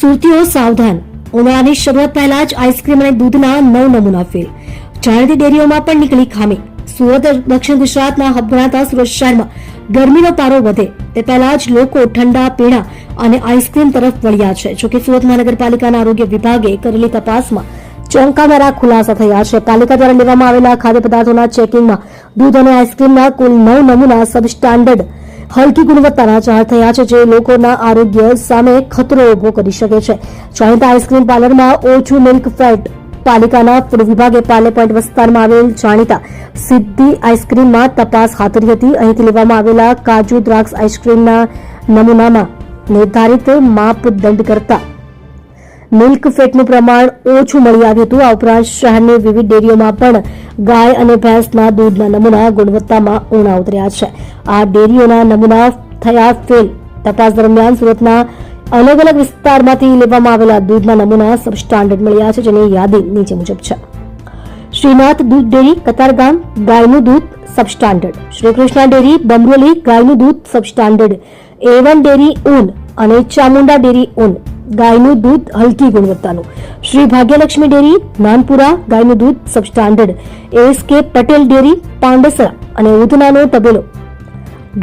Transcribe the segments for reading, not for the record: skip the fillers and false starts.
સુરતીઓ સાવધાન, ઉનાળાની શરૂઆત પહેલા જ આઈસ્ક્રીમ અને દૂધના 9 નમૂના ફેલ. જાણીતી ડેરીઓમાં પણ નીકળી ખામી. સુરત દક્ષિણ ગુજરાતના હબ ગણાતા સુરત શહેરમાં ગરમીનો પારો વધે તે પહેલા જ લોકો ઠંડા પીણા અને આઈસ્ક્રીમ તરફ વળ્યા છે. જોકે સુરત મહાનગરપાલિકાના આરોગ્ય વિભાગે કરેલી તપાસમાં ચોંકાવનારા ખુલાસા થયા છે. પાલિકા દ્વારા લેવામાં આવેલા ખાદ્ય પદાર્થોના ચેકિંગમાં દૂધ અને આઈસ્ક્રીમના કુલ 9 નમૂના સબસ્ટાન્ડર્ડ હલકી ગુણવત્તાના જાહેર થયા છે, જે લોકોના આરોગ્ય સામે ખતરો ઉભો કરી શકે છે. જાણીતા આઈસ્ક્રીમ પાર્લરમાં ઓછું મિલ્ક ફેટ. પાલિકાના ફૂડ વિભાગે પાર્લે પોઈન્ટ વિસ્તારમાં આવેલ જાણીતા સિદ્ધિ આઈસ્ક્રીમમાં તપાસ હાથ ધરી હતી. અહીંથી લેવામાં આવેલા કાજુ દ્રાક્ષ આઈસ્ક્રીમના નમૂનામાં નિર્ધારિત માપદંડ કરતા મિલ્ક ફેટનું પ્રમાણ ઓછું મળી આવ્યું હતું. આ ઉપરાંત શહેરની વિવિધ ડેરીઓમાં પણ ગાય અને ભેંસના દૂધના નમૂના ગુણવત્તામાં ઊણા ઉતર્યા છે. આ ડેરીઓના નમૂના થયા ફેલ. તપાસ દરમિયાન સુરતના અલગ અલગ વિસ્તારમાંથી લેવામાં આવેલા દૂધના નમૂના સબસ્ટાન્ડર્ડ મળ્યા છે, જેની યાદી નીચે મુજબ છે. શ્રીનાથ દૂધ ડેરી કતારગામ ગાયનું દૂધ સબસ્ટાન્ડર્ડ, શ્રી કૃષ્ણ ડેરી બમરોલી ગાયનું દૂધ સબસ્ટાન્ડર્ડ, A1 ડેરી ઊન અને ચામુંડા ડેરી ઊન ગાયનું દૂધ હલકી ગુણવત્તાનું, શ્રી ભાગ્યલક્ષ્મી ડેરી નાનપુરા ગાયનું દૂધ substandard, ASK Patel dairy Pandesara અને ઉધનાનો તબેલો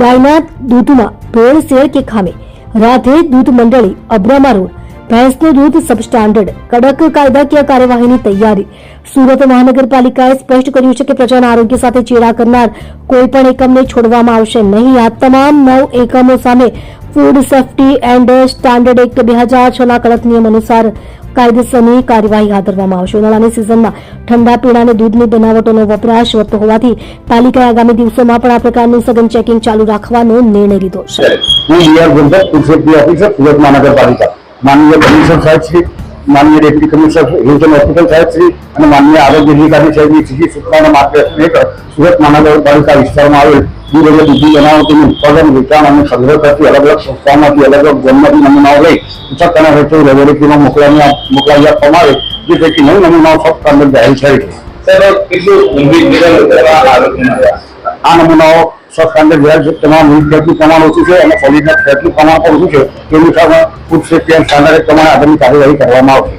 ગાયના દૂધમાં ભેળસેળ કે ખામી, રાધે દૂધ મંડળી અબ્રામા રોડ ભેંસનું દૂધ સબસ્ટાન્ડર્ડ. કડક કાયદાકીય કાર્યવાહીની તૈયારી. સુરત મહાનગરપાલિકાએ સ્પષ્ટ કર્યું છે કે પ્રજાના આરોગ્ય સાથે ચેડા કરનાર કોઈપણ એકમને છોડવામાં આવશે નહીં. આ તમામ 9 એકમો સામે food safety and standard act 2006ના કડક નિયમ અનુસાર કાયદેસરની કાર્યવાહી હાથ ધરવામાં આવશે. ઉનાળાની સિઝનમાં ઠંડા પીણા અને દૂધની બનાવટોનો વપરાશ વધતો હોવાથી પાલિકાએ આગામી દિવસોમાં પણ આ પ્રકારનું સઘન ચેકિંગ ચાલુ રાખવાનો નિર્ણય લીધો છે. माननीय कमिश्नर साहब श्री, माननीय डेप्टी कमिश्नर રિજનલ હોસ્પિટલ સાહેબ શ્રી અને માનનીય આરોગ્ય અધિકારી સાહેબની સીધી સૂચનાના માર્ગદર્શન હેઠળ સુરત મહાનગરપાલિકા વિસ્તારમાં આવેલ દૂધ અને દૂધની બનાવટોનું ઉત્પાદન, વેચાણ અને સંગ્રહ કરતી અલગ અલગ સંસ્થાઓમાંથી અલગ અલગ જન્મથી નમૂનાઓ લઈ સૂચકતાના હેઠળ લેબોરેટરીમાં મોકલાવી આપવામાં આવે, જે પૈકી 9 નમૂનાઓ સબસ્ટાન્ડર્ડ જાહેર થયેલ છે. આ નમૂનાઓ સબસ્ટાન્ડર્ડ જાહેર છે. તેમાં મિલ્ક ફેટનું પ્રમાણ ઓછું છે અને સોલિડ ફેટનું પ્રમાણ પણ ઓછું છે. તે મુજબ ફૂડ સેફ્ટી એન્ડ સ્ટાન્ડર્ડ પ્રમાણે આગળની કાર્યવાહી કરવામાં આવશે.